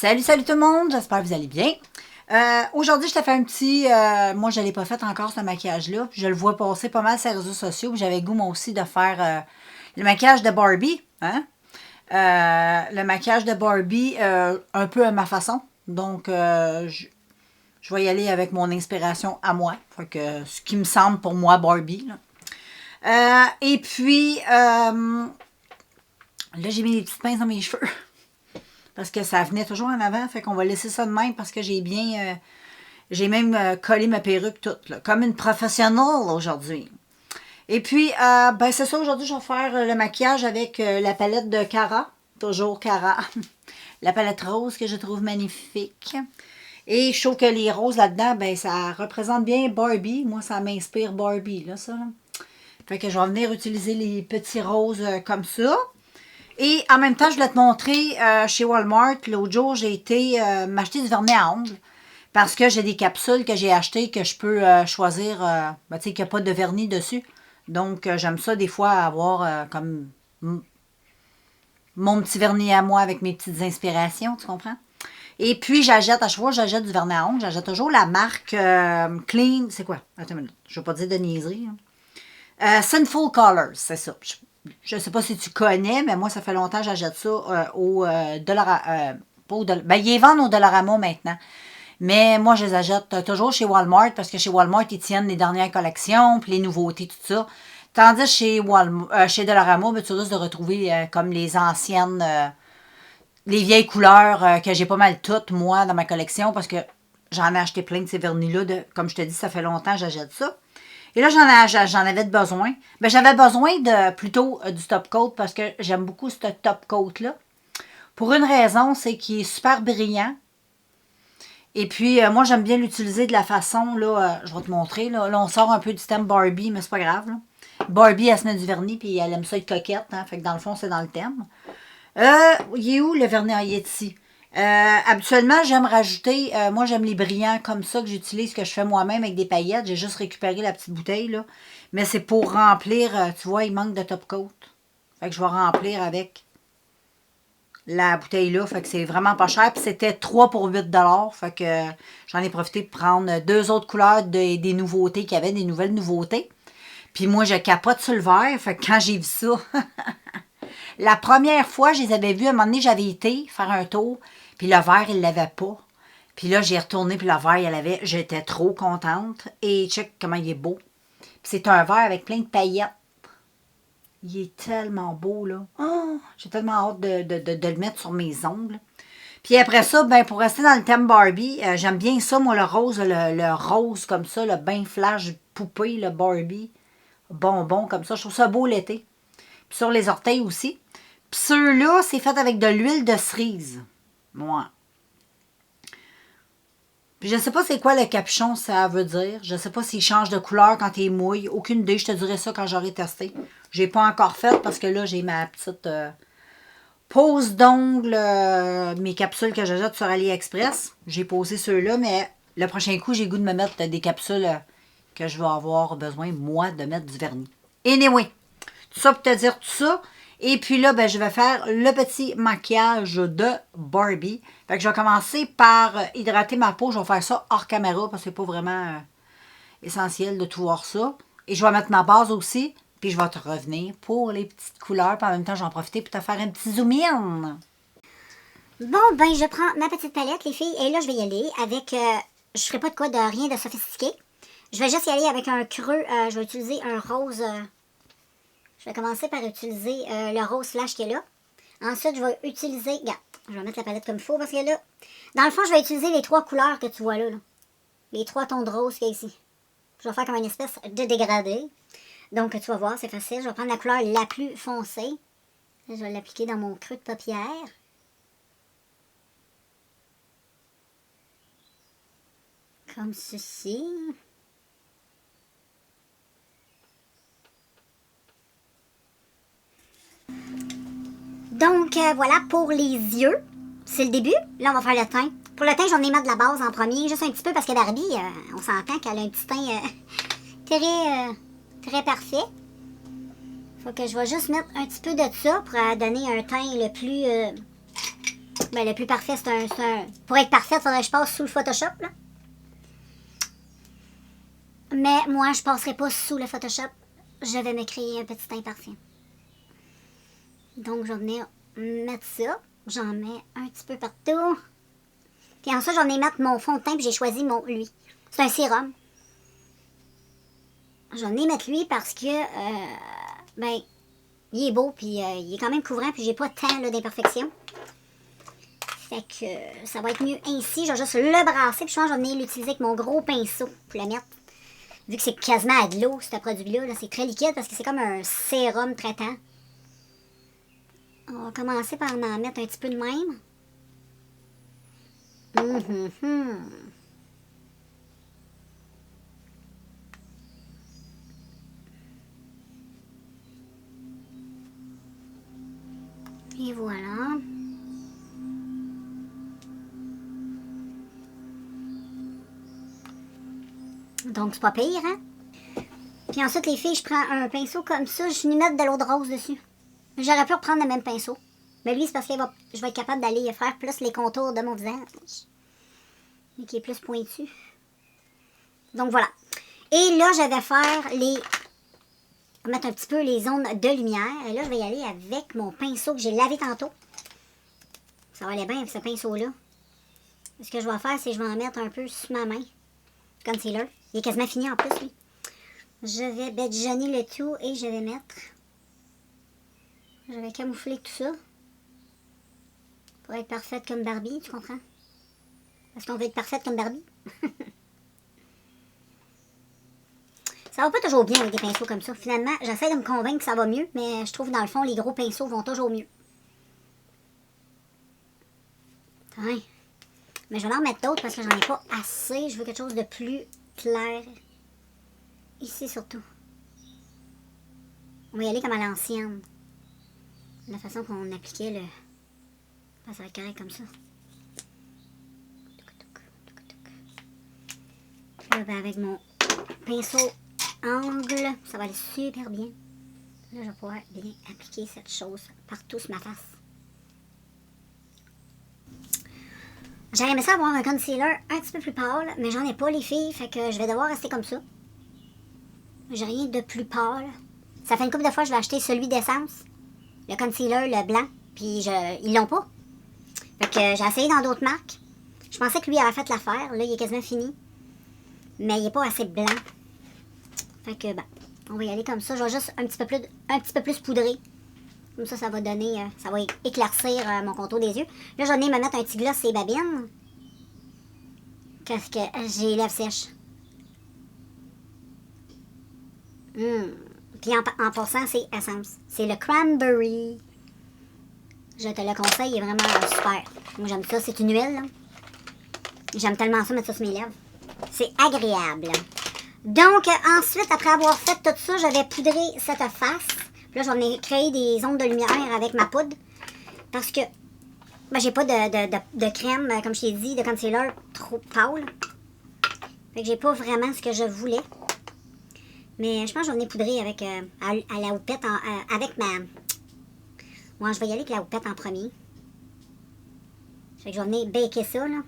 Salut, salut tout le monde, j'espère que vous allez bien. Aujourd'hui, je t'ai fait un petit... moi, je ne l'ai pas fait encore, ce maquillage-là. Je le vois passer pas mal sur les réseaux sociaux. J'avais le goût, moi aussi, de faire le maquillage de Barbie. Hein? Le maquillage de Barbie, un peu à ma façon. Donc, je vais y aller avec mon inspiration à moi. Fait que, ce qui me semble pour moi, Barbie. Là, et puis, là, j'ai mis des petites pinces dans mes cheveux. Parce que ça venait toujours en avant. Fait qu'on va laisser ça de même parce que j'ai bien... j'ai même collé ma perruque toute, là, comme une professionnelle aujourd'hui. Et puis, ben c'est ça, aujourd'hui, je vais faire le maquillage avec la palette de Cara. Toujours Cara. La palette rose que je trouve magnifique. Et je trouve que les roses là-dedans, ben ça représente bien Barbie. Moi, ça m'inspire Barbie, là, ça. Là. Fait que je vais venir utiliser les petits roses comme ça. Et en même temps, je voulais te montrer chez Walmart, l'autre jour, j'ai été m'acheter du vernis à ongles. Parce que j'ai des capsules que j'ai achetées que je peux choisir, ben, tu sais, qu'il n'y a pas de vernis dessus. Donc, j'aime ça des fois avoir comme mon petit vernis à moi avec mes petites inspirations, tu comprends? Et puis, j'achète, à chaque fois que j'achète du vernis à ongles, j'achète toujours la marque Clean. C'est quoi? Attends une minute, je ne vais pas dire de niaiserie. Sinful Colors, c'est ça. Je ne sais pas si tu connais, mais moi, ça fait longtemps que j'achète ça au Dollarama. Ben, ils les vendent au Dollarama maintenant. Mais moi, je les achète toujours chez Walmart parce que chez Walmart, ils tiennent les dernières collections, puis les nouveautés, tout ça. Tandis chez chez Dollarama, ben, tu risques de retrouver comme les anciennes, les vieilles couleurs que j'ai pas mal toutes, moi, dans ma collection, parce que j'en ai acheté plein de ces vernis-là. Comme je te dis, ça fait longtemps que j'achète ça. Et là, j'en avais besoin. Ben, j'avais besoin de plutôt du top coat parce que j'aime beaucoup ce top coat-là. Pour une raison, c'est qu'il est super brillant. Et puis, moi, j'aime bien l'utiliser de la façon, là, je vais te montrer. Là, on sort un peu du thème Barbie, mais c'est pas grave. Là. Barbie, elle se met du vernis, puis elle aime ça être coquette. Hein, fait que dans le fond, c'est dans le thème. Il est où le vernis? Il est ici. Habituellement, j'aime rajouter, moi j'aime les brillants comme ça que j'utilise, que je fais moi-même avec des paillettes. J'ai juste récupéré la petite bouteille, là. Mais c'est pour remplir, tu vois, il manque de top coat. Fait que je vais remplir avec la bouteille là. Fait que c'est vraiment pas cher. Puis c'était 3 pour 8 $. Fait que j'en ai profité pour prendre 2 autres couleurs des nouveautés qu'il y avait, des nouvelles nouveautés. Puis moi, je capote sur le vert. Fait que quand j'ai vu ça... La première fois, je les avais vus, à un moment donné, j'avais été faire un tour, puis le verre, il ne l'avait pas. Puis là, j'ai retourné, puis le verre, il l'avait. J'étais trop contente. Et check comment il est beau. Puis c'est un verre avec plein de paillettes. Il est tellement beau, là. Oh, j'ai tellement hâte de le mettre sur mes ongles. Puis après ça, ben pour rester dans le thème Barbie, j'aime bien ça, moi, le rose, le rose comme ça, le bain flash poupée, le Barbie, bonbon comme ça. Je trouve ça beau l'été. Puis sur les orteils aussi. Puis ceux-là, c'est fait avec de l'huile de cerise. Moi. Puis je ne sais pas c'est quoi le capuchon, ça veut dire. Je ne sais pas s'il change de couleur quand il mouille. Aucune idée, je te dirai ça quand j'aurai testé. Je n'ai pas encore fait parce que là, j'ai ma petite pose d'ongles, mes capsules que j'achète sur AliExpress. J'ai posé ceux-là, mais le prochain coup, j'ai le goût de me mettre des capsules que je vais avoir besoin, moi, de mettre du vernis. Anyway, tout ça pour te dire tout ça. Et puis là, ben, je vais faire le petit maquillage de Barbie. Fait que je vais commencer par hydrater ma peau. Je vais faire ça hors caméra parce que c'est pas vraiment essentiel de tout voir ça. Et je vais mettre ma base aussi. Puis je vais te revenir pour les petites couleurs. Puis en même temps, je vais en profiter pour te faire un petit zoom in. Bon, ben, je prends ma petite palette, les filles. Et là, je vais y aller avec... je ferai pas de quoi de rien de sophistiqué. Je vais juste y aller avec un creux. Je vais utiliser un rose... je vais commencer par utiliser le rose flash qui est là. Ensuite, je vais utiliser... Regarde, je vais mettre la palette comme il faut parce que là... Dans le fond, je vais utiliser les 3 couleurs que tu vois là. Les 3 tons de rose qu'il y a ici. Je vais faire comme une espèce de dégradé. Donc, tu vas voir, c'est facile. Je vais prendre la couleur la plus foncée. Je vais l'appliquer dans mon creux de paupière. Comme ceci. Donc, voilà pour les yeux. C'est le début. Là, on va faire le teint. Pour le teint, je vais venir mettre de la base en premier. Juste un petit peu parce que Barbie, on s'entend qu'elle a un petit teint très parfait. Faut que je vais juste mettre un petit peu de ça pour donner un teint le plus Ben, le plus parfait, c'est un... Pour être parfait, il faudrait que je passe sous le Photoshop, là. Mais moi, je passerai pas sous le Photoshop. Je vais me créer un petit imparfait. Donc, je vais venir mettre ça. J'en mets un petit peu partout. Puis ensuite, j'en ai mettre mon fond de teint, puis j'ai choisi lui. C'est un sérum. J'en ai mettre lui parce que, ben, il est beau, puis il est quand même couvrant, puis j'ai pas tant d'imperfections. Fait que ça va être mieux ainsi. Je vais juste le brasser, puis je pense que je vais venir l'utiliser avec mon gros pinceau pour le mettre. Vu que c'est quasiment à de l'eau, ce produit-là, -là, c'est très liquide parce que c'est comme un sérum traitant. On va commencer par en mettre un petit peu de même. Et voilà. Donc, c'est pas pire, hein? Puis ensuite, les filles, je prends un pinceau comme ça, je vais mettre de l'eau de rose dessus. J'aurais pu reprendre le même pinceau. Mais lui, c'est parce que je vais être capable d'aller faire plus les contours de mon visage. Mais qui est plus pointu. Donc, voilà. Et là, je vais faire mettre un petit peu les zones de lumière. Et là, je vais y aller avec mon pinceau que j'ai lavé tantôt. Ça va aller bien avec ce pinceau-là. Ce que je vais faire, c'est que je vais en mettre un peu sur ma main. Concealer. Il est quasiment fini en plus, lui. Je vais badigeonner le tout et je vais mettre... Je vais camoufler tout ça. Pour être parfaite comme Barbie, tu comprends? Parce qu'on veut être parfaite comme Barbie. Ça va pas toujours bien avec des pinceaux comme ça. Finalement, j'essaie de me convaincre que ça va mieux, mais je trouve dans le fond, les gros pinceaux vont toujours mieux. Ouais. Mais je vais en mettre d'autres parce que j'en ai pas assez. Je veux quelque chose de plus clair. Ici surtout. On va y aller comme à l'ancienne. La façon qu'on appliquait le... Ah, ça va être correct comme ça. Là, ben, avec mon pinceau angle, ça va aller super bien. Là, je vais pouvoir bien appliquer cette chose partout sur ma face. J'aurais aimé ça avoir un concealer un petit peu plus pâle, mais j'en ai pas, les filles, fait que je vais devoir rester comme ça. J'ai rien de plus pâle. Ça fait une couple de fois que je vais acheter celui d'essence, le concealer, le blanc, puis ils l'ont pas. Fait que j'ai essayé dans d'autres marques. Je pensais que lui avait fait l'affaire. Là, il est quasiment fini. Mais il n'est pas assez blanc. Fait que, ben, on va y aller comme ça. Je vais juste un petit peu plus poudrer. Comme ça, ça va donner, ça va éclaircir mon contour des yeux. Là, j'en ai me mettre un petit gloss et babine. Parce que j'ai les lèvres sèches. Puis en passant, c'est Essence. C'est le Cranberry. Je te le conseille, il est vraiment super. Moi, j'aime ça. C'est une huile, là. J'aime tellement ça, mettre ça sur mes lèvres. C'est agréable. Donc, ensuite, après avoir fait tout ça, je vais poudrer cette face. Puis là, je vais créer des ondes de lumière avec ma poudre. Parce que, ben, j'ai pas de crème, comme je t'ai dit, de concealer trop pâle. Fait que j'ai pas vraiment ce que je voulais. Mais je pense que je vais venir poudrer avec, à la houppette, avec ma... Moi, je vais y aller avec la houppette en premier. Fait que je vais venir baker ça, là.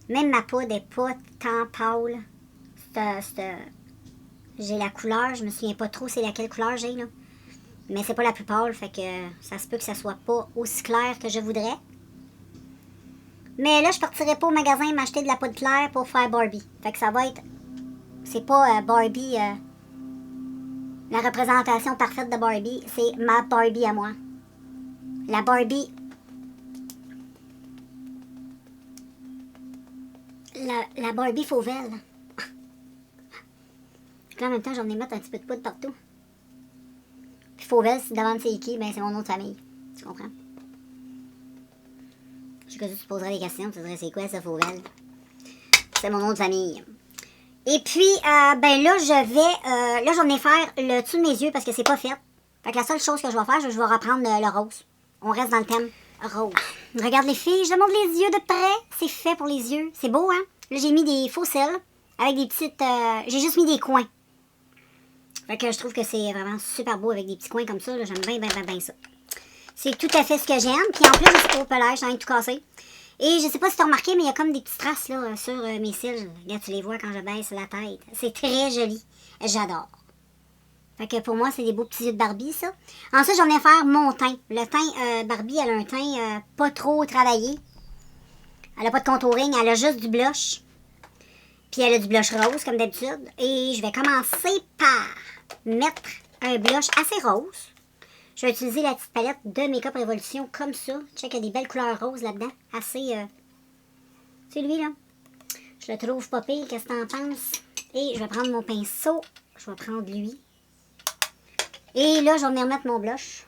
Même ma poudre n'est pas tant pâle. J'ai la couleur, je me souviens pas trop c'est laquelle couleur j'ai, là. Mais c'est pas la plus pâle, fait que ça se peut que ça soit pas aussi clair que je voudrais. Mais là, je partirai pas au magasin m'acheter de la poudre claire pour faire Barbie. Fait que ça va être... C'est pas Barbie... la représentation parfaite de Barbie, c'est ma Barbie à moi. La Barbie... La Barbie Fauvelle. Puis en même temps, j'en ai mettre un petit peu de poudre partout. Puis Fauvelle, si devant c'est qui, ben c'est mon nom de famille. Tu comprends? Je sais que tu te poserais des questions, tu te dirais c'est quoi ça, Fauvelle? C'est mon nom de famille. Et puis, ben là, je vais... là, j'en ai faire le dessous de mes yeux parce que c'est pas fait. Fait que la seule chose que je vais faire, je vais reprendre le rose. On reste dans le thème rose. Regarde les filles, je montre les yeux de près. C'est fait pour les yeux. C'est beau, hein? Là, j'ai mis des faux cils avec des petites... j'ai juste mis des coins. Fait que je trouve que c'est vraiment super beau avec des petits coins comme ça. J'aime bien, bien, bien, bien ça. C'est tout à fait ce que j'aime. Puis en plus, je suis au pelage, j'en ai tout cassé. Et je sais pas si tu as remarqué, mais il y a comme des petites traces là, sur mes cils. Regarde, tu les vois quand je baisse la tête. C'est très joli. J'adore. Fait que pour moi, c'est des beaux petits yeux de Barbie, ça. Ensuite, j'en ai faire mon teint. Le teint, Barbie, elle a un teint pas trop travaillé. Elle a pas de contouring, elle a juste du blush. Puis elle a du blush rose, comme d'habitude. Et je vais commencer par mettre un blush assez rose. Je vais utiliser la petite palette de Make Up Revolution comme ça. Check, il y a des belles couleurs roses là-dedans. Assez... c'est lui, là. Je le trouve pas pire. Qu'est-ce que t'en penses? Et je vais prendre mon pinceau. Je vais prendre lui. Et là, je vais venir mettre mon blush.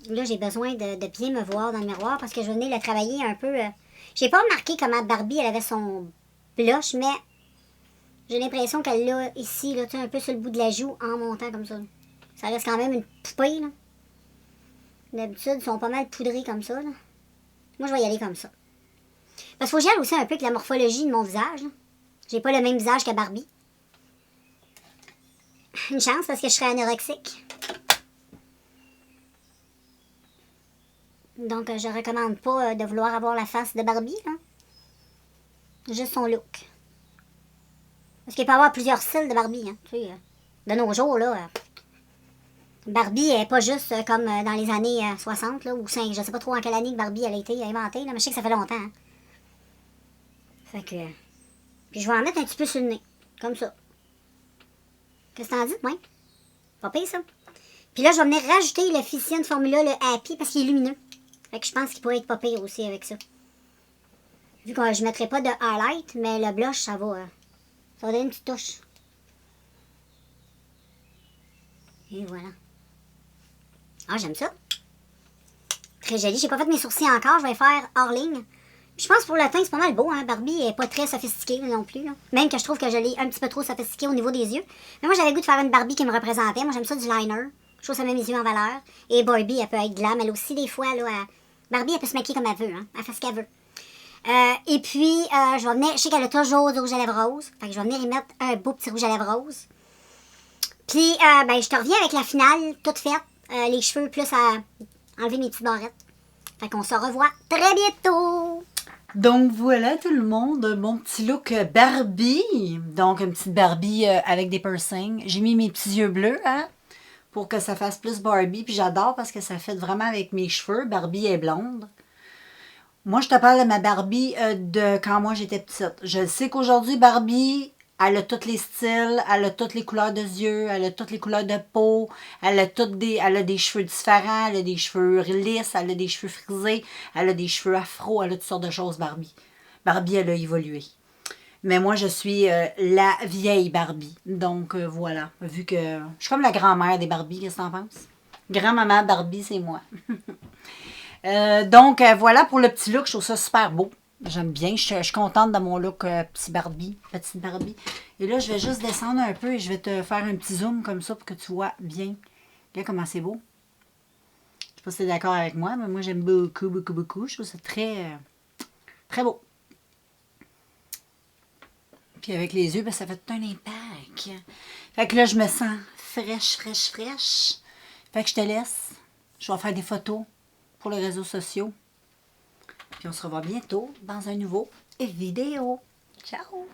Là, j'ai besoin de bien me voir dans le miroir parce que je vais venir le travailler un peu. J'ai pas remarqué comment Barbie, elle avait son blush, mais j'ai l'impression qu'elle l'a ici, là, un peu sur le bout de la joue en montant comme ça. Ça reste quand même une poupée, là. D'habitude, ils sont pas mal poudrés comme ça, là. Moi, je vais y aller comme ça. Parce qu'il faut que j'aille aussi un peu avec la morphologie de mon visage, là. J'ai pas le même visage que Barbie. Une chance parce que je serais anorexique. Donc, je recommande pas de vouloir avoir la face de Barbie, là. Juste son look. Parce qu'il peut y avoir plusieurs styles de Barbie, hein. Tu sais, de nos jours, là, Barbie est pas juste comme dans les années 60, là, ou 5. Je sais pas trop en quelle année que Barbie elle a été inventée, là, mais je sais que ça fait longtemps. Hein. Fait que... Puis je vais en mettre un petit peu sur le nez. Comme ça. Qu'est-ce que t'en dis, ouais? Pas pire, ça. Puis là, je vais venir rajouter le Ficient Formula, le Happy, parce qu'il est lumineux. Fait que je pense qu'il pourrait être pas pire aussi avec ça. Vu que je mettrai pas de highlight, mais le blush, ça va donner une petite touche. Et voilà. Ah, j'aime ça. Très joli. J'ai pas fait mes sourcils encore. Je vais faire hors ligne. Puis je pense pour le teint, c'est pas mal beau. Hein? Barbie est pas très sophistiquée non plus. Là. Même que je trouve que je l'ai un petit peu trop sophistiquée au niveau des yeux. Mais moi, j'avais le goût de faire une Barbie qui me représentait. Moi, j'aime ça du liner. Je trouve que ça met mes yeux en valeur. Et Barbie, elle peut être glam. Elle aussi, des fois, là, Barbie, elle peut se maquiller comme elle veut. Hein? Elle fait ce qu'elle veut. Et puis, je vais venir... Je sais qu'elle a toujours du rouge à lèvres rose. Fait que je vais venir y mettre un beau petit rouge à lèvres rose. Puis, ben, je te reviens avec la finale, toute faite. Les cheveux, plus à enlever mes petites barrettes. Fait qu'on se revoit très bientôt. Donc voilà tout le monde, mon petit look Barbie. Donc une petite Barbie avec des piercings. J'ai mis mes petits yeux bleus, hein, pour que ça fasse plus Barbie. Puis j'adore parce que ça fait vraiment avec mes cheveux. Barbie est blonde. Moi, je te parle de ma Barbie de quand moi j'étais petite. Je sais qu'aujourd'hui, Barbie... Elle a tous les styles, elle a toutes les couleurs de yeux, elle a toutes les couleurs de peau, elle a des cheveux différents, elle a des cheveux lisses, elle a des cheveux frisés, elle a des cheveux afro, elle a toutes sortes de choses, Barbie. Barbie, elle a évolué. Mais moi, je suis la vieille Barbie. Donc, voilà. Vu que je suis comme la grand-mère des Barbies, qu'est-ce que t'en penses? Grand-maman Barbie, c'est moi. Donc, voilà pour le petit look. Je trouve ça super beau. J'aime bien. Je suis contente de mon look petite Barbie. Et là, je vais juste descendre un peu et je vais te faire un petit zoom comme ça pour que tu vois bien. Regarde comment c'est beau. Je sais pas si tu es d'accord avec moi, mais moi, j'aime beaucoup, beaucoup, beaucoup. Je trouve ça très, très beau. Puis avec les yeux, ben, ça fait tout un impact. Fait que là, je me sens fraîche, fraîche, fraîche. Fait que je te laisse. Je vais faire des photos pour les réseaux sociaux. Puis on se revoit bientôt dans un nouveau vidéo. Ciao!